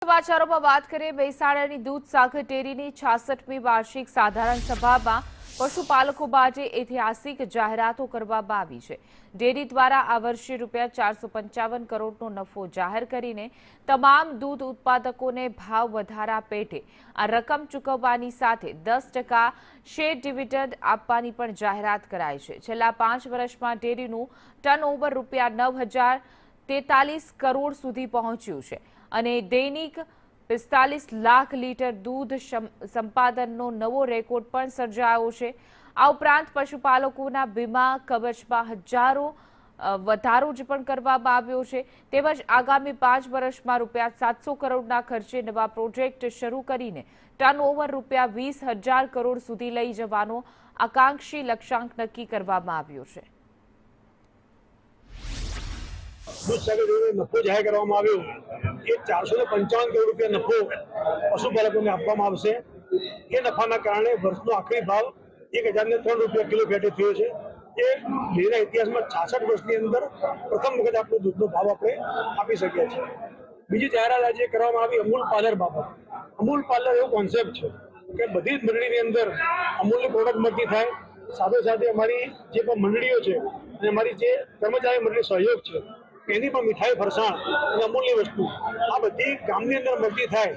સમાચારોમાં વાત કરીએ મહેસાણાની દૂધસાગર ડેરીની 66મી વાર્ષિક સાધારણ સભામાં પશુપાલકો માટે ઐતિહાસિક જાહેરાતો કરવામાં આવી છે। ડેરી દ્વારા આ વર્ષે ₹455 કરોડનો નફો જાહેર કરીને તમામ દૂધ ઉત્પાદકોને ભાવ વધારા પેટે આ રકમ ચૂકવવાની સાથે 10% શેર ડિવિડન્ડ આપવાની પણ જાહેરાત કરાઈ છે। છેલ્લા 5 વર્ષમાં ડેરીનું ટર્નઓવર ₹9,043 કરોડ સુધી પહોંચ્યું છે અને દૈનિક 45 લાખ લીટર દૂધ સંપાદનનો નવો રેકોર્ડ પણ સર્જાયો છે। આ ઉપરાંત પશુપાલકોના વીમા કવચમાં હજારો વધારો પણ કરવામાં આવ્યો છે તેમજ આગામી 5 વર્ષમાં ₹700 કરોડના ખર્ચે નવા પ્રોજેક્ટ શરૂ કરીને ટર્નઓવર ₹20,000 કરોડ સુધી લઈ જવાનો આકાંક્ષી લક્ષ્યાંક નક્કી કરવામાં આવ્યો છે। દૂધસાગર ડેરીનો નફો જાહેર કરવામાં આવ્યો એ 455 કરોડ રૂપિયા નફો પશુપાલકોને આપવામાં આવશે। એ નફાના કારણે વર્ષનો આખરી ભાવ ₹1,003 કિલો ફેટે થયો છે। એ ડેરીના ઇતિહાસમાં 66 વર્ષની અંદર પ્રથમ વખત આપણો દૂધનો ભાવ આપણે આપી શક્યા છીએ। બીજી જાહેરાત આજે કરવામાં આવી અમૂલ પાર્લર બાબત। અમૂલ પાર્લર એવો કોન્સેપ્ટ છે કે બધી જ મંડળીની અંદર અમૂલની પ્રોડક્ટ મળતી થાય, સાથે સાથે અમારી જે પણ મંડળીઓ છે અને અમારી જે કર્મચારી મંડળી સહયોગ છે એની પણ મીઠાઈ, ફરસાણ અને અમૂલની વસ્તુ આ બધી ગામની અંદર મળતી થાય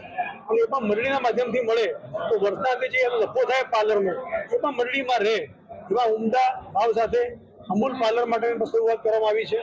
અને એ પણ મંડળીના માધ્યમથી મળે તો વર્ષના જે નફો થાય પાર્લરનો એ પણ મંડળીમાં રહે એવા ઉમદા ભાવ સાથે અમૂલ પાર્લર માટે શરૂઆત કરવામાં આવી છે।